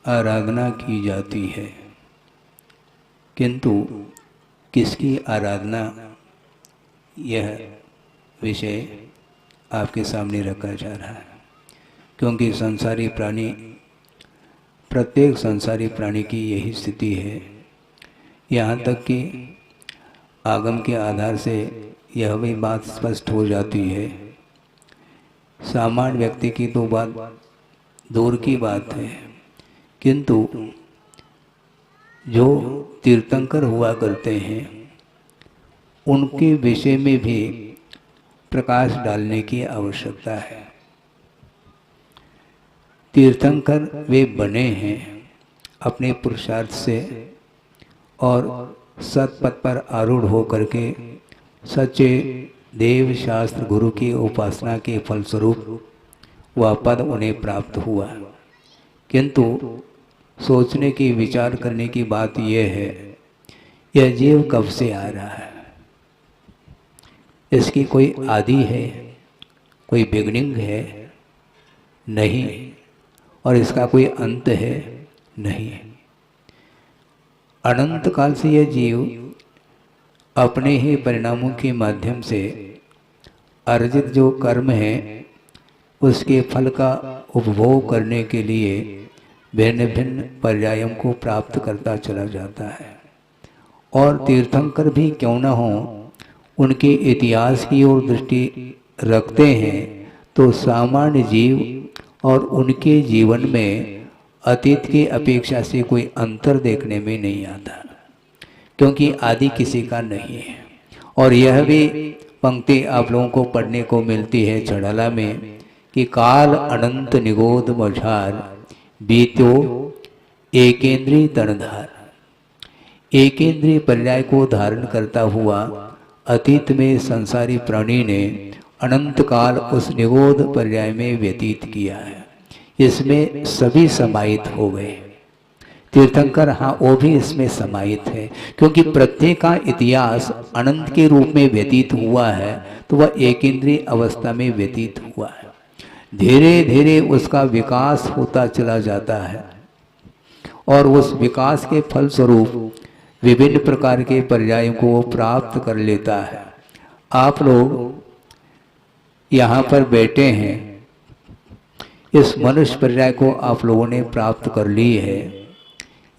आराधना की जाती है, किंतु किसकी आराधना, यह विषय आपके सामने रखा जा रहा है। क्योंकि संसारी प्राणी, प्रत्येक संसारी प्राणी की यही स्थिति है। यहाँ तक कि आगम के आधार से यह भी बात स्पष्ट हो जाती है। सामान्य व्यक्ति की तो बात दूर की बात है, किंतु जो तीर्थंकर हुआ करते हैं उनके विषय में भी प्रकाश डालने की आवश्यकता है। तीर्थंकर वे बने हैं अपने पुरुषार्थ से और सतपथ पर आरूढ़ होकर के सच्चे देव शास्त्र गुरु की उपासना के फलस्वरूप वह पद उन्हें प्राप्त हुआ। किंतु सोचने की, विचार करने की बात यह है, यह जीव कब से आ रहा है, इसकी कोई आदि है, कोई बिगनिंग है? नहीं। और इसका कोई अंत है? नहीं। अनंत काल से यह जीव अपने ही परिणामों के माध्यम से अर्जित जो कर्म है उसके फल का उपभोग करने के लिए भिन्न भिन्न पर्यायों को प्राप्त करता चला जाता है। और तीर्थंकर भी क्यों न हो, उनके इतिहास की ओर दृष्टि रखते हैं तो सामान्य जीव और उनके जीवन में अतीत की अपेक्षा से कोई अंतर देखने में नहीं आता, क्योंकि आदि किसी का नहीं है। और यह भी पंक्ति आप लोगों को पढ़ने को मिलती है चढ़ाला में कि काल अनंत निगोद मझार बीतो एकेंद्रीय तनधार। एकेंद्रीय पर्याय को धारण करता हुआ अतीत में संसारी प्राणी ने अनंत काल उस निगोद पर्याय में व्यतीत किया है। इसमें सभी समाहित हो गए। तीर्थंकर हाँ वो भी इसमें समाहित है, क्योंकि प्रत्येक का इतिहास अनंत के रूप में व्यतीत हुआ है तो वह एकेंद्रीय अवस्था में व्यतीत हुआ है। धीरे धीरे उसका विकास होता चला जाता है और उस विकास के फलस्वरूप विभिन्न प्रकार के पर्यायों को वो प्राप्त कर लेता है। आप लोग यहाँ पर बैठे हैं, इस मनुष्य पर्याय को आप लोगों ने प्राप्त कर ली है।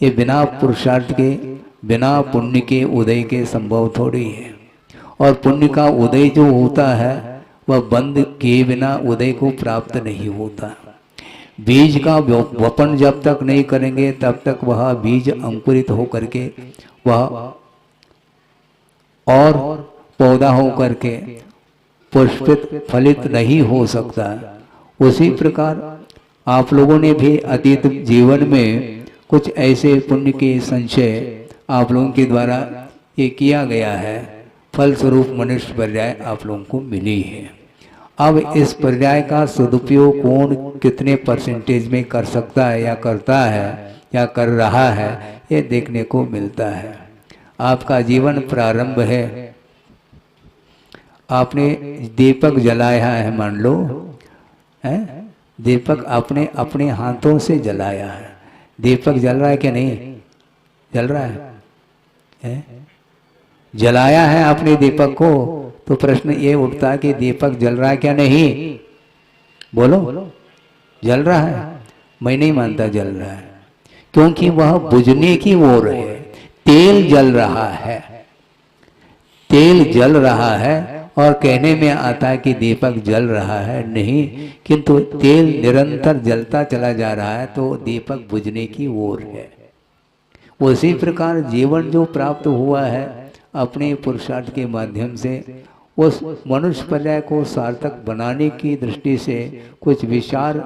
ये बिना पुरुषार्थ के, बिना पुण्य के उदय के संभव थोड़ी है। और पुण्य का उदय जो होता है वह बंद किए बिना उदय को प्राप्त नहीं होता। बीज का वपन जब तक नहीं करेंगे तब तक वह बीज अंकुरित होकर के वह और पौधा होकर के पुष्पित फलित नहीं हो सकता। उसी प्रकार आप लोगों ने भी अतीत जीवन में कुछ ऐसे पुण्य के संचय आप लोगों के द्वारा ये किया गया है, फलस्वरूप मनुष्य पर्याय आप लोगों को मिली है। अब इस पर्याय का सदुपयोग कौन कितने परसेंटेज में कर सकता है या करता है या कर रहा है, ये देखने को मिलता है। आपका जीवन प्रारंभ है, आपने दीपक जलाया है, मान लो है, दीपक आपने अपने हाथों से जलाया है। दीपक जल रहा है क्या? नहीं जल रहा है? जलाया है आपने दीपक को, तो प्रश्न ये उठता है कि दीपक जल रहा है क्या? नहीं, बोलो जल रहा है। मैं नहीं मानता जल रहा है, क्योंकि वह बुझने की ओर है। तेल जल रहा है, तेल जल रहा है और कहने में आता है कि दीपक जल रहा है, नहीं, किंतु तेल निरंतर जलता चला जा रहा है तो दीपक बुझने की ओर है। उसी प्रकार जीवन जो प्राप्त हुआ है अपने पुरुषार्थ के माध्यम से, उस मनुष्य पर्याय को सार्थक बनाने की दृष्टि से कुछ विचार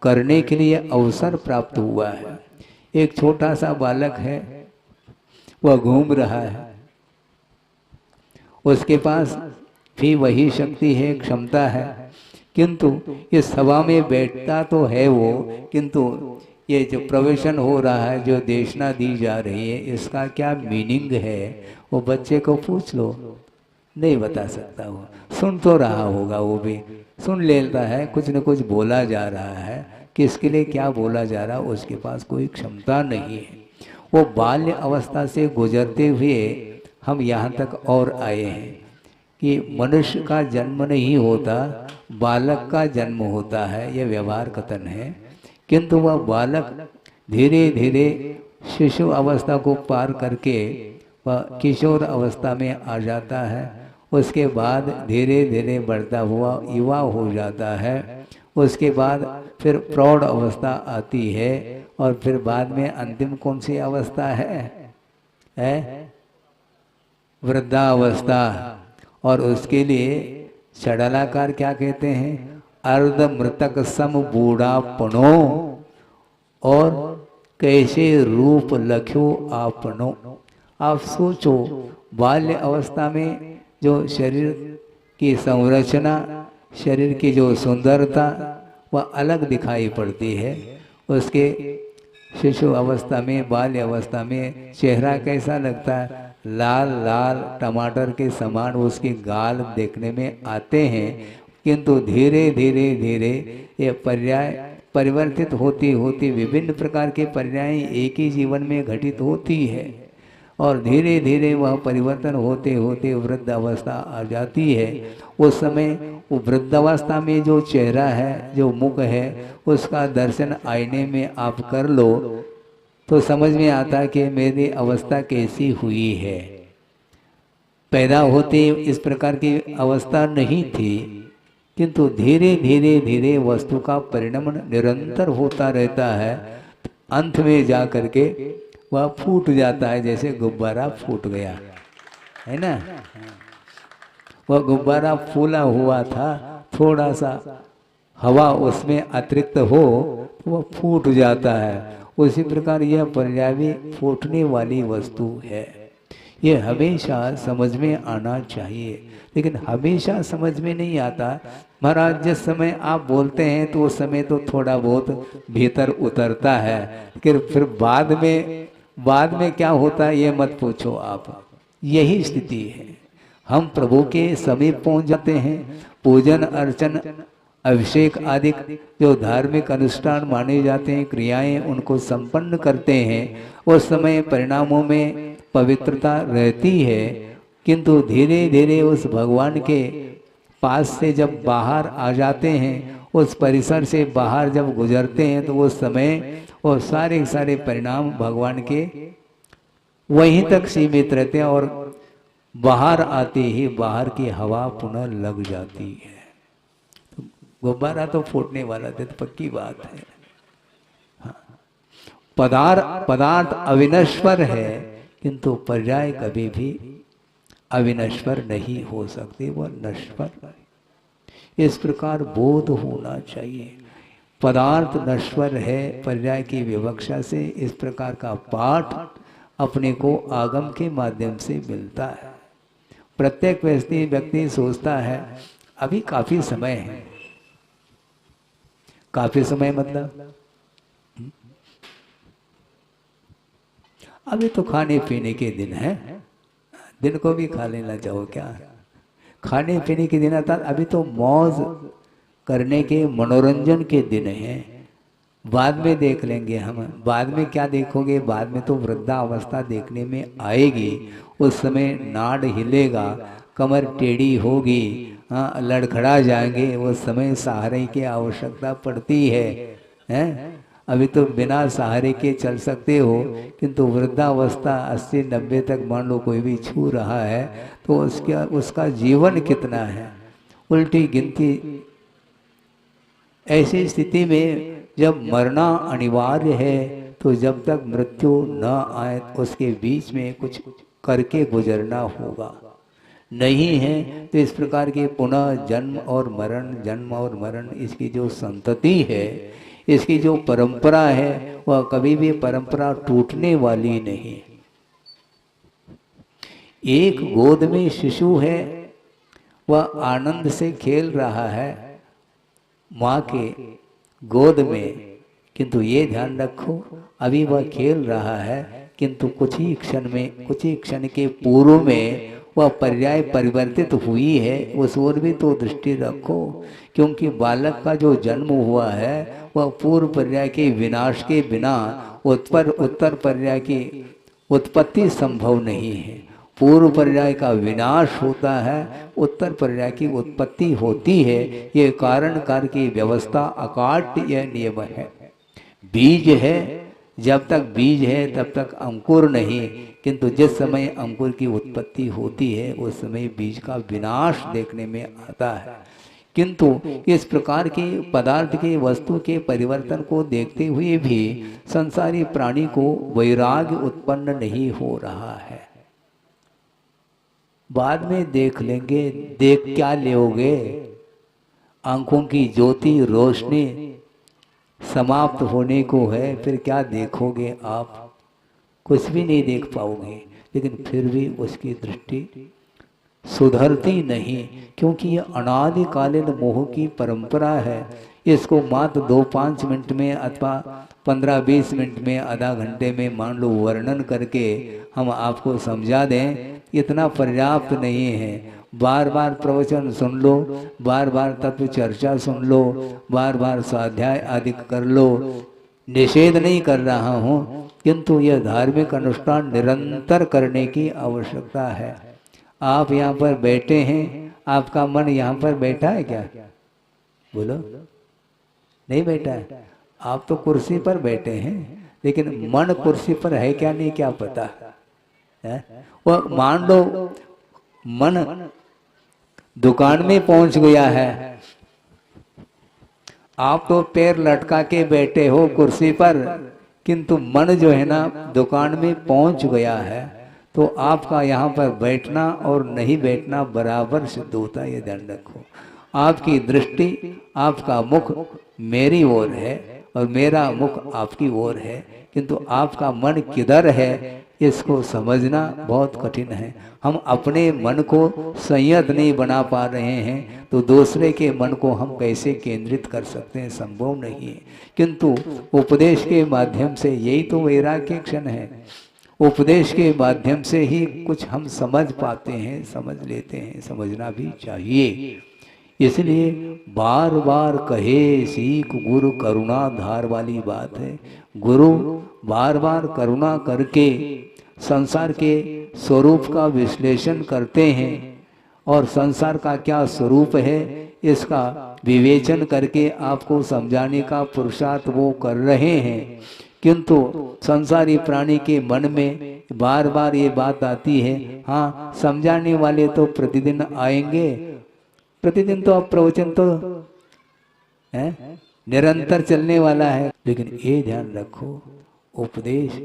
करने के लिए अवसर प्राप्त हुआ है। एक छोटा सा बालक है, वह घूम रहा है, उसके पास भी वही शक्ति है, क्षमता है, किंतु इस सभा में बैठता तो है वो, किंतु ये जो प्रवेशन हो रहा है, जो देशना दी जा रही है, इसका क्या मीनिंग है वो बच्चे को पूछ लो, नहीं बता सकता। वो सुन तो रहा होगा, वो भी सुन लेता है, कुछ न कुछ बोला जा रहा है, किसके लिए क्या बोला जा रहा उसके पास कोई क्षमता नहीं है। वो बाल्य अवस्था से गुजरते हुए हम यहाँ तक और आए हैं कि मनुष्य का जन्म नहीं होता, बालक का जन्म होता है, यह व्यवहार कथन है। किंतु वह बालक धीरे धीरे शिशु अवस्था को पार करके वह किशोर अवस्था में आ जाता है। उसके बाद धीरे धीरे बढ़ता हुआ युवा हो जाता है। उसके बाद फिर प्रौढ़ अवस्था आती है और फिर बाद में अंतिम कौन सी अवस्था है वृद्धावस्था। और उसके लिए षडालाकार क्या कहते हैं, अर्ध मृतक सम बूढ़ापनो और कैसे रूप लख्यो आपनो। आप सोचो, बाल्य अवस्था में जो शरीर की संरचना, शरीर की जो सुंदरता वह अलग दिखाई पड़ती है। उसके शिशु अवस्था में, बाल्य अवस्था में चेहरा कैसा लगता है, लाल लाल टमाटर के समान उसके गाल देखने में आते हैं। किंतु धीरे धीरे धीरे ये पर्याय परिवर्तित होती होती विभिन्न प्रकार के पर्याय एक ही जीवन में घटित होती है और धीरे धीरे वह परिवर्तन होते होते वृद्ध अवस्था आ जाती है। उस समय वो वृद्धावस्था में जो चेहरा है, जो मुख है, उसका दर्शन आईने में आप कर लो तो समझ में आता कि मेरी अवस्था कैसी हुई है। पैदा होते इस प्रकार की अवस्था नहीं थी, किंतु धीरे धीरे धीरे वस्तु का परिणमन निरंतर होता रहता है। अंत में जा करके वह फूट जाता है, जैसे गुब्बारा फूट गया है ना। वह गुब्बारा फूला हुआ था, थोड़ा सा हवा उसमें अतिरिक्त हो तो वह फूट जाता है। उसी प्रकार यह पर्याय भी फूटने वाली वस्तु है। ये हमेशा समझ में आना चाहिए, लेकिन हमेशा समझ में नहीं आता। महाराज जिस समय आप बोलते हैं तो उस समय तो थोड़ा बहुत भीतर उतरता है, लेकिन फिर बाद में क्या होता है ये मत पूछो आप। यही स्थिति है। हम प्रभु के समीप पहुंच जाते हैं, पूजन अर्चन अभिषेक आदि जो धार्मिक अनुष्ठान माने जाते हैं, क्रियाएं उनको संपन्न करते हैं। उस समय परिणामों में पवित्रता रहती है, किंतु धीरे धीरे उस भगवान के पास से जब बाहर आ जाते हैं, उस परिसर से बाहर जब गुजरते हैं, तो उस समय और सारे परिणाम भगवान के वहीं तक सीमित रहते हैं और बाहर आते ही बाहर की हवा पुनः लग जाती है। तो गुब्बारा तो फूटने वाला था, तो पक्की बात है। हाँ। पदार्थ अविनश्वर है, किंतु पर्याय कभी भी अविनश्वर नहीं हो सकते, वह नश्वर है। इस प्रकार बोध होना चाहिए। पदार्थ नश्वर है, पर्याय की विवक्षा से इस प्रकार का पाठ अपने को आगम के माध्यम से मिलता है। प्रत्येक व्यक्ति सोचता है अभी काफी समय है। काफी समय मतलब अभी तो खाने पीने के दिन है, दिन को भी खा लेना चाहो क्या। खाने पीने के दिन आता, अभी तो मौज करने के मनोरंजन के दिन हैं। बाद में देख लेंगे हम। बाद में क्या देखोगे, बाद में तो वृद्धावस्था देखने में आएगी। उस समय नाड़ हिलेगा, कमर टेढ़ी होगी, हाँ लड़खड़ा जाएंगे। उस समय सहारे की आवश्यकता पड़ती है, हैं? अभी तो बिना सहारे के चल सकते हो, किंतु वृद्धावस्था 80-90 तक मान लो कोई भी छू रहा है तो उसका जीवन कितना है, उल्टी गिनती। ऐसी स्थिति में जब मरना अनिवार्य है, तो जब तक मृत्यु न आए उसके बीच में कुछ करके गुजरना होगा। नहीं है तो इस प्रकार के पुनः जन्म और मरण, इसकी जो संतति है, इसकी जो परंपरा है, वह कभी भी परंपरा टूटने वाली नहीं। एक गोद में शिशु है, वह आनंद से खेल रहा है माँ के गोद में, किंतु ये ध्यान रखो अभी वह खेल रहा है, किंतु कुछ ही क्षण के पूर्व में वह पर्याय परिवर्तित हुई है, उस ओर भी तो दृष्टि रखो। क्योंकि बालक का जो जन्म हुआ है वह पूर्व पर्याय के विनाश के बिना उत्तर पर्याय की उत्पत्ति संभव नहीं है। पूर्व पर्याय का विनाश होता है, उत्तर पर्याय की उत्पत्ति होती है। ये कारण कार्य की व्यवस्था अकाट्य यह नियम है। बीज है, जब तक बीज है तब तक अंकुर नहीं, किंतु जिस समय अंकुर की उत्पत्ति होती है उस समय बीज का विनाश देखने में आता है। किंतु इस प्रकार के पदार्थ के वस्तु के परिवर्तन को देखते हुए भी संसारी प्राणी को वैराग्य उत्पन्न नहीं हो रहा है। बाद में देख लेंगे, देख क्या लोगे? आंखों की ज्योति रोशनी समाप्त होने को है, फिर क्या देखोगे आप? कुछ भी नहीं देख पाओगे। लेकिन फिर भी उसकी दृष्टि सुधरती नहीं, क्योंकि यह अनादिकालीन मोह की परंपरा है। इसको मात्र 2-5 मिनट में अथवा 15-20 मिनट में, आधा घंटे में मान लो वर्णन करके हम आपको समझा दें, इतना पर्याप्त नहीं है। बार बार प्रवचन सुन लो, बार बार तत्व चर्चा सुन लो, बार बार स्वाध्याय आदि कर लो। निषेध नहीं कर रहा हूँ, किंतु यह धार्मिक अनुष्ठान निरंतर करने की आवश्यकता है। आप यहाँ पर बैठे हैं, आपका मन यहाँ पर बैठा है क्या? बोलो, नहीं बैठा है। आप तो कुर्सी पर बैठे हैं, लेकिन मन कुर्सी पर है क्या नहीं क्या पता है? वह मान लो मन दुकान में पहुंच गया है, आप तो पैर लटका के बैठे हो कुर्सी पर, किंतु मन जो है ना दुकान में पहुंच गया है। तो आपका यहाँ पर बैठना और नहीं बैठना बराबर सिद्ध होता है, ये ध्यान रखो। आपकी दृष्टि, आपका मुख मेरी ओर है और मेरा मुख आपकी ओर है, किंतु आपका मन किधर है इसको समझना बहुत कठिन है। हम अपने मन को संयत नहीं बना पा रहे हैं, तो दूसरे के मन को हम कैसे केंद्रित कर सकते हैं? संभव नहीं है। किंतु उपदेश के माध्यम से, यही तो वैराग्य क्षण है, उपदेश के माध्यम से ही कुछ हम समझ पाते हैं, समझ लेते हैं, समझना भी चाहिए। इसलिए बार बार कहे सीख गुरु करुणा धार वाली बात है। गुरु बार बार करुणा करके संसार के स्वरूप का विश्लेषण करते हैं और संसार का क्या स्वरूप है इसका विवेचन करके आपको समझाने का पुरुषार्थ वो कर रहे हैं। किंतु संसारी प्राणी के मन में बार बार ये बात आती है, हाँ समझाने वाले तो प्रतिदिन आएंगे, प्रतिदिन तो अब प्रवचन तो है निरंतर चलने वाला है। लेकिन ये ध्यान रखो, उपदेश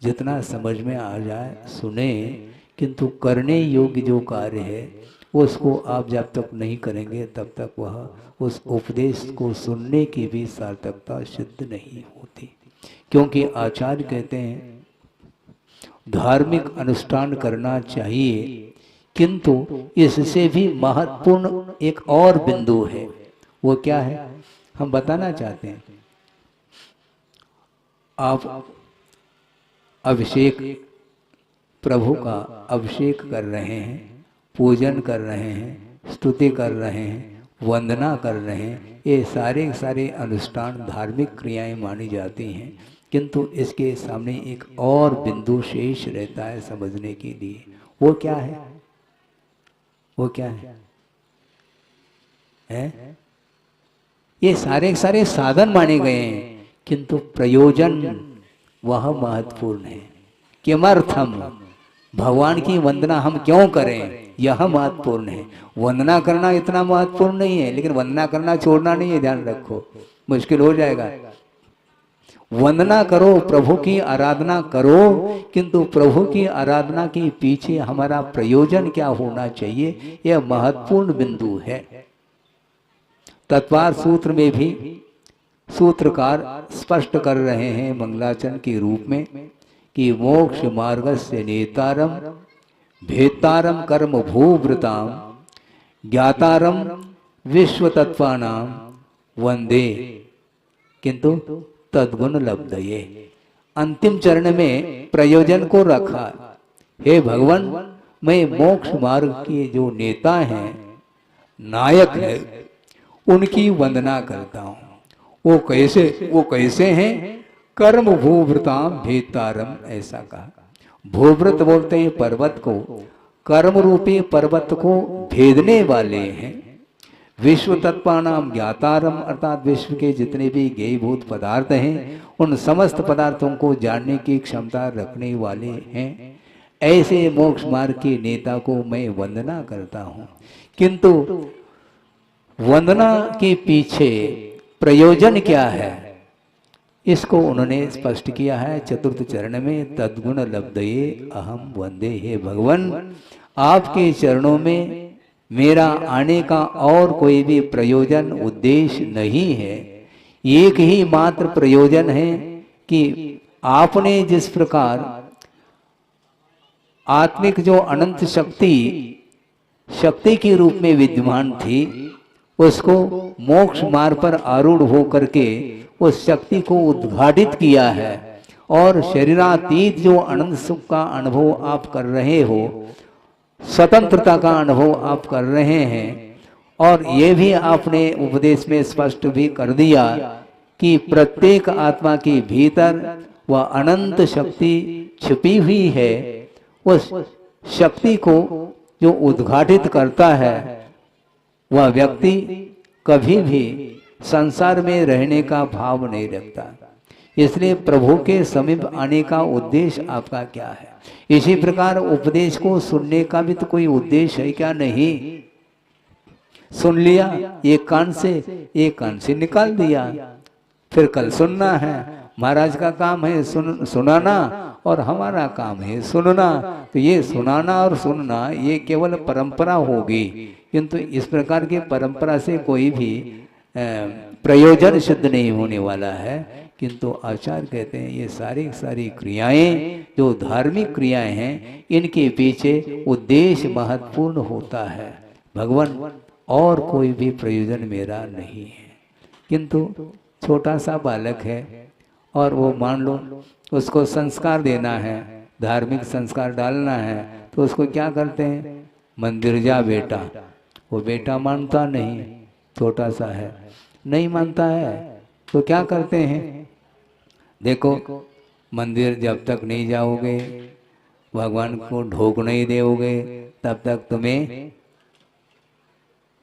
जितना समझ में आ जाए सुने, किंतु करने योग्य जो कार्य है उसको आप जब तक नहीं करेंगे तब तक वह उस उपदेश को सुनने की भी सार्थकता सिद्ध नहीं होती। क्योंकि आचार्य कहते हैं धार्मिक अनुष्ठान करना चाहिए, किंतु इससे भी महत्वपूर्ण एक और बिंदु है। वो क्या है हम बताना चाहते हैं। आप अभिषेक, प्रभु का अभिषेक कर रहे हैं, पूजन कर रहे हैं, स्तुति कर रहे हैं, वंदना कर रहे हैं, ये सारे सारे अनुष्ठान धार्मिक क्रियाएं मानी जाती हैं। किंतु इसके सामने एक और बिंदु शेष रहता है समझने के लिए। वो क्या है? वो क्या है? ये सारे सारे साधन माने गए हैं, किंतु प्रयोजन वह महत्वपूर्ण है। किमर्थम, भगवान की वंदना हम क्यों करें, यह महत्वपूर्ण है। वंदना करना इतना महत्वपूर्ण नहीं है, लेकिन वंदना करना छोड़ना नहीं है, ध्यान रखो, मुश्किल हो जाएगा। वंदना करो, प्रभु की आराधना करो, किंतु प्रभु की आराधना के पीछे हमारा प्रयोजन क्या होना चाहिए, यह महत्वपूर्ण बिंदु है। तत्वार सूत्र में भी सूत्रकार स्पष्ट कर रहे हैं मंगलाचरण के रूप में कि मोक्ष मार्गस्य नेतारम भेतारम कर्म भूभृताम ज्ञातारम विश्व तत्वानाम वंदे किंतु तद्गुण लब्धये। अंतिम चरण में प्रयोजन को रखा, हे भगवान मैं मोक्ष मार्ग के जो नेता हैं, नायक है, उनकी वंदना करता हूँ। वो कैसे हैं? कर्म भूव्रताम भेतारम, ऐसा कहा। भूव्रत बोलते हैं पर्वत को, कर्म रूपी पर्वत को भेदने वाले हैं। विश्व तत्पानाम ज्ञातारम, अर्थात विश्व के जितने भी ज्ञेयभूत पदार्थ हैं उन समस्त पदार्थों को जानने की क्षमता रखने वाले हैं। ऐसे मोक्ष मार्ग के नेता को मैं वंदना करता हूँ। किंतु वंदना के पीछे प्रयोजन क्या है, इसको उन्होंने स्पष्ट किया है चतुर्थ चरण में। तद्गुण लब्धये अहम वंदे, हे भगवान आपके चरणों में मेरा आने का और कोई भी प्रयोजन उद्देश्य नहीं है। एक ही मात्र प्रयोजन है कि आपने जिस प्रकार आत्मिक जो अनंत शक्ति के रूप में विद्यमान थी, उसको मोक्ष मार्ग पर आरूढ़ होकर के उस शक्ति को उद्घाटित किया है। और शरीरातीत जो अनंत सुख का अनुभव आप कर रहे हो, स्वतंत्रता का अनुभव आप कर रहे हैं, और ये भी आपने उपदेश में स्पष्ट भी कर दिया कि प्रत्येक आत्मा के भीतर वह अनंत शक्ति छिपी हुई है। उस शक्ति को जो उद्घाटित करता है, वह व्यक्ति कभी भी संसार में रहने का भाव नहीं रखता। इसलिए प्रभु के समीप आने का उद्देश्य आपका क्या है? इसी प्रकार उपदेश को सुनने का भी तो कोई उद्देश्य है क्या? नहीं। सुन लिया एक कान से निकाल दिया, फिर कल सुनना है। महाराज का काम है सुनाना और हमारा काम है सुनना। तो ये सुनाना और सुनना ये केवल परंपरा होगी, किंतु इस प्रकार की परंपरा से कोई भी प्रयोजन सिद्ध नहीं होने वाला है। किंतु आचार्य कहते हैं ये सारी क्रियाएं जो धार्मिक क्रियाएं हैं, इनके पीछे उद्देश्य महत्वपूर्ण होता है। भगवान और कोई भी प्रयोजन मेरा नहीं है। किंतु छोटा सा बालक है और वो मान लो उसको संस्कार देना है, धार्मिक संस्कार डालना है, तो उसको क्या करते हैं? मंदिर जा बेटा। वो बेटा मानता नहीं, छोटा सा है, नहीं मानता है, तो क्या करते हैं? देखो मंदिर जब तक नहीं जाओगे, भगवान को ढोक नहीं दोगे, तब तक तुम्हें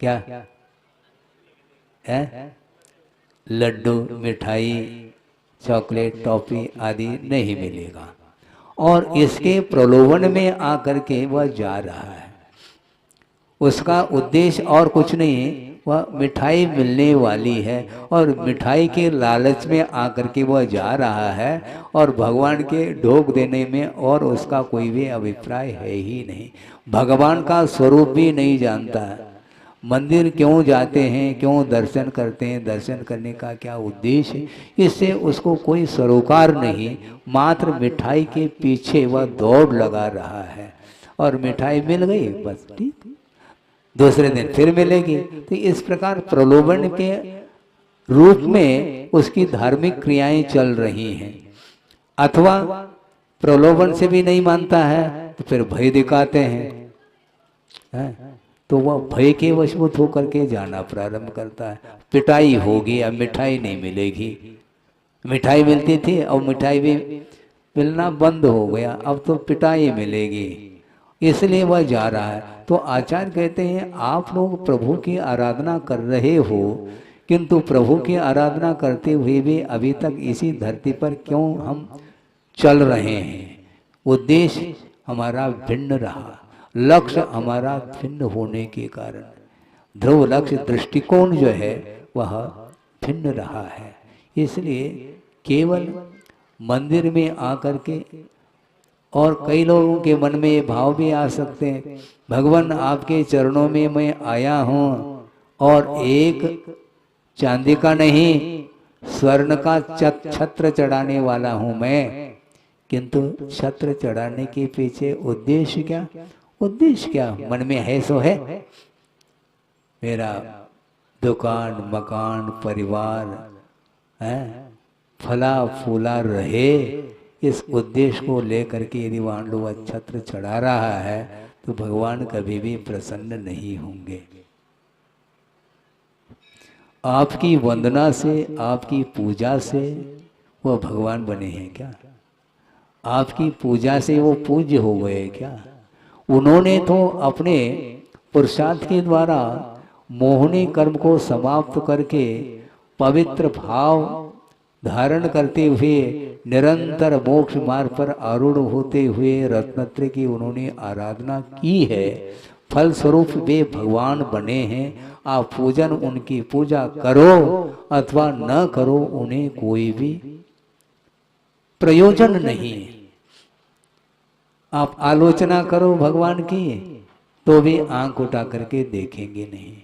क्या है? लड्डू, मिठाई, चॉकलेट, टॉफी आदि नहीं मिलेगा। और इसके प्रलोभन में आकर के वह जा रहा है। उसका उद्देश्य और कुछ नहीं, वह मिठाई मिलने वाली है और मिठाई के लालच में आकर के वह जा रहा है, और भगवान के ढोक देने में और उसका कोई भी अभिप्राय है ही नहीं। भगवान का स्वरूप भी नहीं जानता है। मंदिर क्यों जाते हैं, क्यों दर्शन करते हैं, दर्शन करने का क्या उद्देश्य, इससे उसको कोई सरोकार नहीं। मात्र मिठाई के पीछे वह दौड़ लगा रहा है, और मिठाई मिल गई बस ठीक, दूसरे दिन फिर मिलेगी। तो इस प्रकार प्रलोभन के रूप में उसकी धार्मिक क्रियाएं चल रही हैं। अथवा प्रलोभन से भी नहीं मानता है तो फिर भय दिखाते हैं, तो वह भय के वशीभूत होकर के जाना प्रारंभ करता है। पिटाई होगी, अब मिठाई नहीं मिलेगी। मिठाई मिलती थी, अब मिठाई भी मिलना बंद हो गया, अब तो पिटाई मिलेगी, इसलिए वह जा रहा है। तो आचार्य कहते हैं आप लोग प्रभु की आराधना कर रहे हो, किंतु प्रभु की आराधना करते हुए भी अभी तक इसी धरती पर क्यों हम चल रहे हैं? उद्देश्य हमारा भिन्न रहा, लक्ष्य हमारा भिन्न होने के कारण ध्रुव लक्ष्य दृष्टिकोण जो है वह भिन्न रहा है। इसलिए केवल मंदिर में आकर के, और कई लोगों के मन में ये भाव भी आ सकते हैं, भगवान आपके चरणों में मैं आया हूँ और एक चांदी का नहीं स्वर्ण का छत्र चढ़ाने वाला हूँ मैं। किंतु छत्र चढ़ाने के पीछे उद्देश्य क्या? उद्देश्य क्या मन में है सो है, मेरा दुकान, मकान, परिवार है, फला फूला रहे। इस उद्देश्य को लेकर के यदि मान लो छत्र चढ़ा रहा है तो भगवान कभी भी प्रसन्न नहीं होंगे। आपकी वंदना से, आपकी पूजा से वो भगवान बने हैं क्या? आपकी पूजा से वो पूज्य हो गए क्या? उन्होंने तो अपने पुरुषार्थ के द्वारा मोहनी कर्म को समाप्त करके पवित्र भाव धारण करते हुए निरंतर मोक्ष मार्ग पर आरूढ़ होते हुए रत्नत्रय की उन्होंने आराधना की है। फलस्वरूप वे भगवान बने हैं। आप पूजन, उनकी पूजा करो अथवा न करो, उन्हें कोई भी प्रयोजन नहीं। आप आलोचना करो भगवान की तो भी आंख उठा करके देखेंगे नहीं,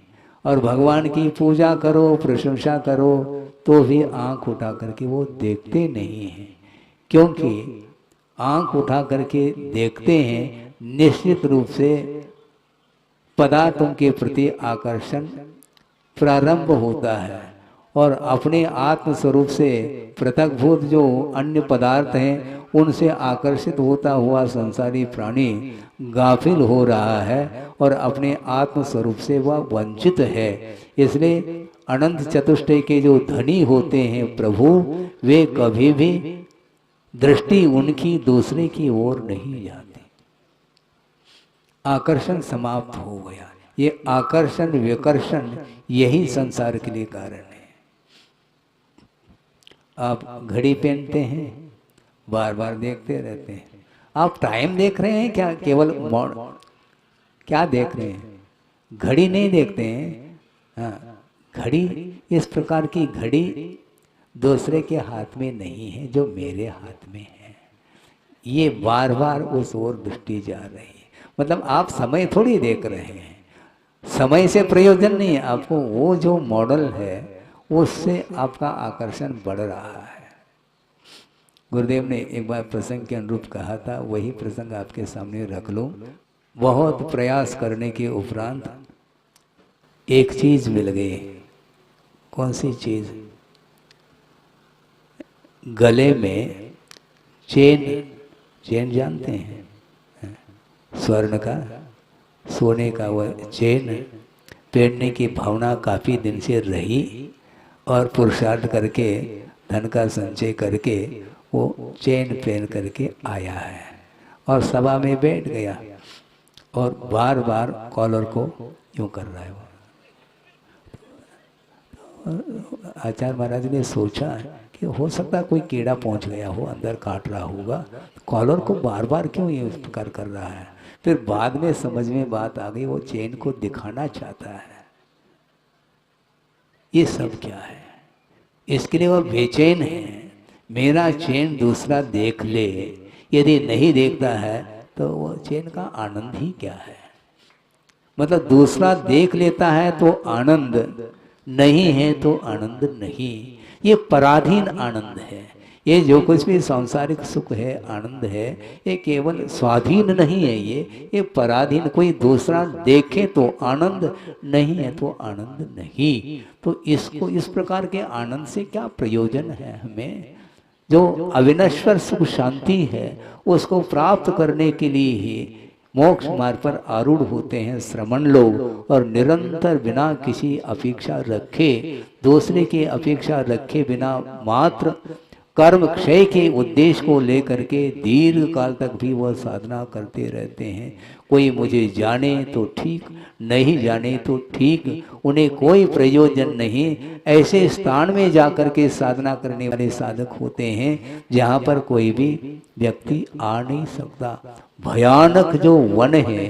और भगवान की पूजा करो, प्रशंसा करो तो भी आंख उठा करके वो देखते नहीं हैं। क्योंकि आंख उठा करके देखते हैं, निश्चित रूप से पदार्थों के प्रति आकर्षण प्रारंभ होता है, और अपने आत्म स्वरूप से पृथकभूत जो अन्य पदार्थ हैं उनसे आकर्षित होता हुआ संसारी प्राणी गाफिल हो रहा है और अपने आत्म स्वरूप से वह वंचित है। इसलिए अनंत चतुष्टय के जो धनी होते हैं प्रभु, वे कभी भी दृष्टि उनकी दूसरे की ओर नहीं जाती। आकर्षण समाप्त हो गया। ये आकर्षण विकर्षण यही संसार के लिए कारण है। आप घड़ी पहनते हैं, बार बार देखते रहते हैं। आप टाइम देख रहे हैं क्या? केवल क्या देख रहे हैं? घड़ी नहीं देखते हैं। हाँ, घड़ी, इस प्रकार की घड़ी दूसरे के हाथ में नहीं है जो मेरे हाथ में है। ये बार बार उस ओर दृष्टि जा रही है। मतलब आप समय थोड़ी देख रहे हैं, समय से प्रयोजन नहीं है आपको। वो जो मॉडल है उससे आपका आकर्षण बढ़ रहा है। गुरुदेव ने एक बार प्रसंग के अनुरूप कहा था, वही प्रसंग आपके सामने रख लूं। बहुत प्रयास करने के उपरांत एक चीज मिल गई। कौन सी चीज? गले में चेन जानते हैं? स्वर्ण का, सोने का वह चेन पहनने की भावना काफी दिन से रही, और पुरुषार्थ करके धन का संचय करके वो चेन पहन करके आया है और सभा में बैठ गया और बार बार कॉलर को यूं कर रहा है। आचार्य महाराज ने सोचा कि हो सकता है कोई कीड़ा पहुंच गया हो, अंदर काट रहा होगा, कॉलर को बार बार क्यों ये इस प्रकार कर रहा है। फिर बाद में समझ में बात आ गई, वो चेन को दिखाना चाहता है। ये सब क्या है? इसके लिए वह बेचैन है। मेरा चेन दूसरा देख ले, यदि नहीं देखता है तो वो चेन का आनंद ही क्या है? मतलब दूसरा देख लेता है तो आनंद, नहीं है तो आनंद नहीं। ये पराधीन आनंद है। ये जो कुछ भी सांसारिक सुख है, आनंद है, ये केवल स्वाधीन नहीं है। ये पराधीन। कोई दूसरा देखे तो आनंद, नहीं है तो आनंद नहीं। तो इसको, इस प्रकार के आनंद से क्या प्रयोजन है हमें? जो अविनश्वर सुख शांति है उसको प्राप्त करने के लिए ही मोक्ष मार्ग पर आरूढ़ होते हैं श्रमण लोग, और निरंतर बिना किसी अपेक्षा रखे, दूसरे की अपेक्षा रखे बिना मात्र कर्म क्षय के उद्देश्य को लेकर के दीर्घ काल तक भी वह साधना करते रहते हैं। कोई मुझे जाने तो ठीक, नहीं जाने तो ठीक, उन्हें कोई प्रयोजन नहीं। ऐसे स्थान में जाकर के साधना करने वाले साधक होते हैं जहाँ पर कोई भी व्यक्ति आ नहीं सकता। भयानक जो वन है,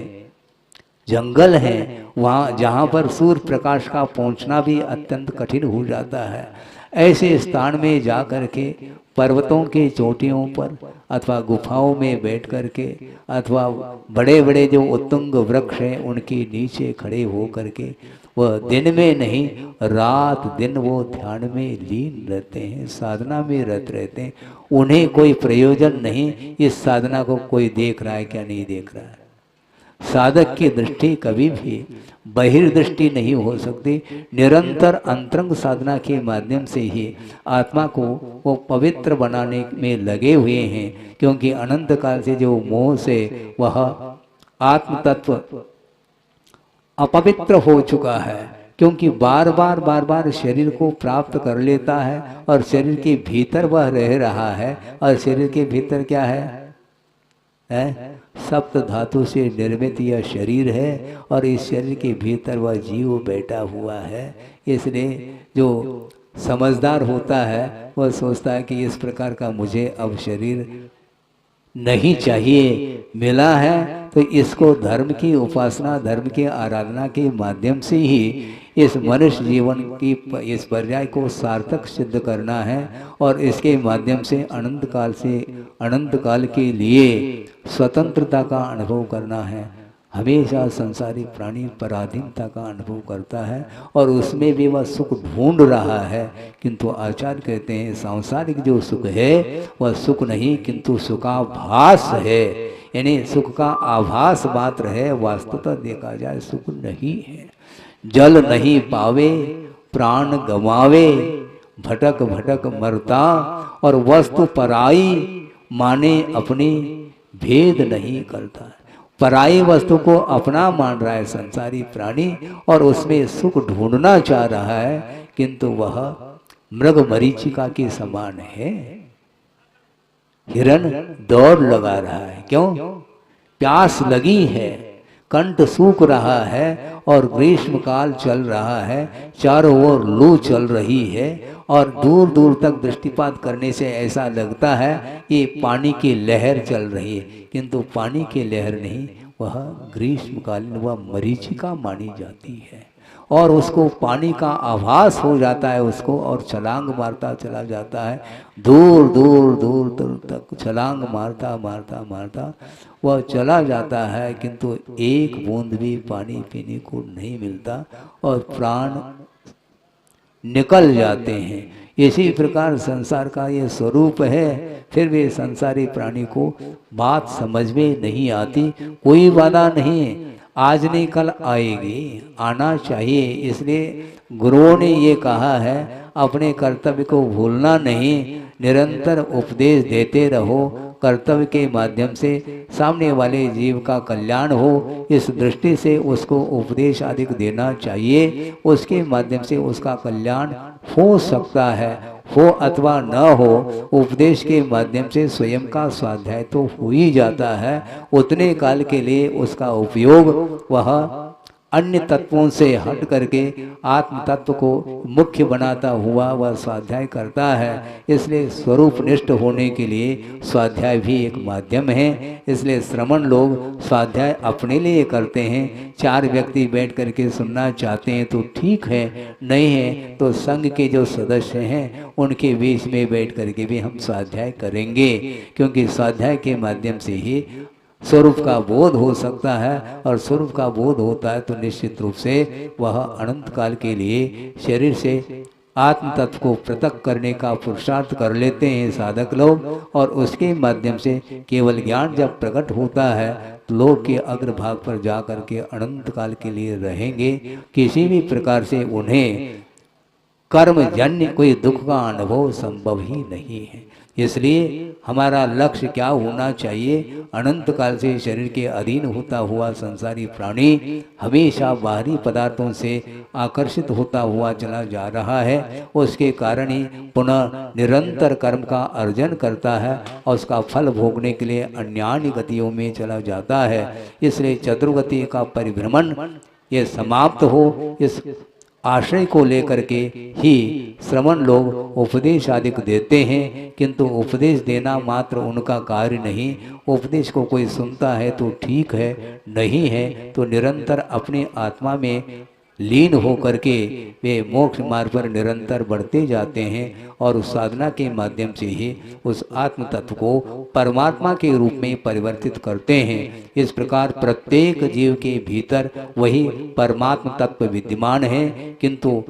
जंगल है, वहाँ जहाँ पर सूर्य प्रकाश का पहुँचना भी अत्यंत कठिन हो जाता है, ऐसे स्थान में जा कर के पर्वतों के चोटियों पर अथवा गुफाओं में बैठ कर के अथवा बड़े बड़े जो उत्तुंग वृक्ष हैं उनके नीचे खड़े हो कर के वह दिन में नहीं रात दिन वो ध्यान में लीन रहते हैं, साधना में रत रहते हैं। उन्हें कोई प्रयोजन नहीं इस साधना को कोई देख रहा है क्या नहीं देख रहा है। साधक की दृष्टि कभी भी बहिर्दृष्टि नहीं हो सकती। निरंतर अंतरंग साधना के माध्यम से ही आत्मा को वो पवित्र बनाने में लगे हुए हैं, क्योंकि अनंत काल से जो मोह से वह आत्म तत्व अपवित्र हो चुका है, क्योंकि बार बार शरीर को प्राप्त कर लेता है और शरीर के भीतर वह रह रहा है। और शरीर के भीतर क्या है? सप्त धातु से निर्मित यह शरीर है और इस शरीर के भीतर वह जीव बैठा हुआ है। इसलिए जो समझदार होता है वह सोचता है कि इस प्रकार का मुझे अब शरीर नहीं चाहिए, मिला है तो इसको धर्म की उपासना, धर्म की आराधना के माध्यम से ही इस मनुष्य जीवन की इस पर्याय को सार्थक सिद्ध करना है और इसके माध्यम से अनंत काल के लिए स्वतंत्रता का अनुभव करना है। हमेशा संसारी प्राणी पराधीनता का अनुभव करता है और उसमें भी वह सुख ढूंढ रहा है, किंतु आचार्य कहते हैं सांसारिक जो सुख है वह सुख नहीं किंतु सुखाभास है, यानी सुख का आभास मात्र है, वास्तवता देखा जाए सुख नहीं है। जल नहीं पावे प्राण गवावे, भटक भटक मरता और वस्तु पराई माने अपनी भेद नहीं करता। पराई वस्तु को अपना मान रहा है संसारी प्राणी और उसमें सुख ढूंढना चाह रहा है, किंतु वह मृग मरीचिका के समान है। हिरण दौड़ लगा रहा है, क्यों? प्यास लगी है, कंठ सूख रहा है और ग्रीष्म काल चल रहा है, चारों ओर लू चल रही है और दूर दूर तक दृष्टिपात करने से ऐसा लगता है ये पानी की लहर चल रही है, किंतु पानी की लहर नहीं, वह ग्रीष्मकालीन वह मरीचिका मानी जाती है और उसको पानी का आभास हो जाता है उसको, और छलांग मारता चला जाता है, दूर दूर दूर दूर तक छलांग मारता मारता मारता वह चला जाता है, किंतु एक बूंद भी पानी पीने को नहीं मिलता और प्राण निकल जाते हैं। इसी प्रकार संसार का ये स्वरूप है, फिर भी संसारी प्राणी को बात समझ में नहीं आती। कोई बाधा नहीं, आज नहीं कल आएगी, आना चाहिए। इसलिए गुरुओं ने ये कहा है अपने कर्तव्य को भूलना नहीं, निरंतर उपदेश देते रहो, कर्तव्य के माध्यम से सामने वाले जीव का कल्याण हो, इस दृष्टि से उसको उपदेश अधिक देना चाहिए। उसके माध्यम से उसका कल्याण हो सकता है, हो अथवा न हो, उपदेश के माध्यम से स्वयं का स्वाध्याय तो हो ही जाता है। उतने काल के लिए उसका उपयोग वह अन्य तत्वों से हट करके आत्म तत्व को मुख्य बनाता हुआ वह स्वाध्याय करता है। इसलिए स्वरूप निष्ठ होने के लिए स्वाध्याय भी एक माध्यम है। इसलिए श्रमण लोग स्वाध्याय अपने लिए करते हैं, चार व्यक्ति बैठ करके सुनना चाहते हैं तो ठीक है, नहीं है तो संघ के जो सदस्य हैं उनके बीच में बैठ करके भी हम स्वाध्याय करेंगे, क्योंकि स्वाध्याय के माध्यम से ही स्वरूप का बोध हो सकता है और स्वरूप का बोध होता है तो निश्चित रूप से वह अनंत काल के लिए शरीर से आत्म तत्व को पृथक करने का पुरुषार्थ कर लेते हैं साधक लोग, और उसके माध्यम से केवल ज्ञान जब प्रकट होता है तो लोक के अग्रभाग पर जा करके अनंत काल के लिए रहेंगे। किसी भी प्रकार से उन्हें कर्मजन्य कोई दुख का अनुभव संभव ही नहीं है। इसलिए हमारा लक्ष्य क्या होना चाहिए? अनंत काल से शरीर के अधीन होता हुआ संसारी प्राणी हमेशा बाहरी पदार्थों से आकर्षित होता हुआ चला जा रहा है। उसके कारण ही पुनः निरंतर कर्म का अर्जन करता है और उसका फल भोगने के लिए अन्यान्य गतियों में चला जाता है। इसलिए चतुर्गति का परिभ्रमण ये समाप्त हो, इस आश्रय को लेकर के ही श्रमण लोग उपदेश आदि देते हैं, किंतु उपदेश देना मात्र उनका कार्य नहीं। उपदेश को कोई सुनता है तो ठीक है, नहीं है तो निरंतर अपने आत्मा में लीन हो करके वे मोक्ष मार्ग पर निरंतर बढ़ते जाते हैं और उस साधना के माध्यम से ही उस आत्म तत्व को परमात्मा के रूप में परिवर्तित करते हैं। इस प्रकार प्रत्येक जीव के भीतर वही परमात्म तत्व विद्यमान है, किंतु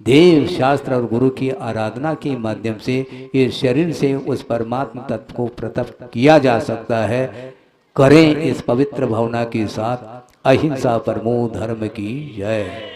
देव शास्त्र और गुरु की आराधना के माध्यम से इस शरीर से उस परमात्म तत्व को पृथक किया जा सकता है। करें इस पवित्र भावना के साथ। अहिंसा परमो धर्म की जय।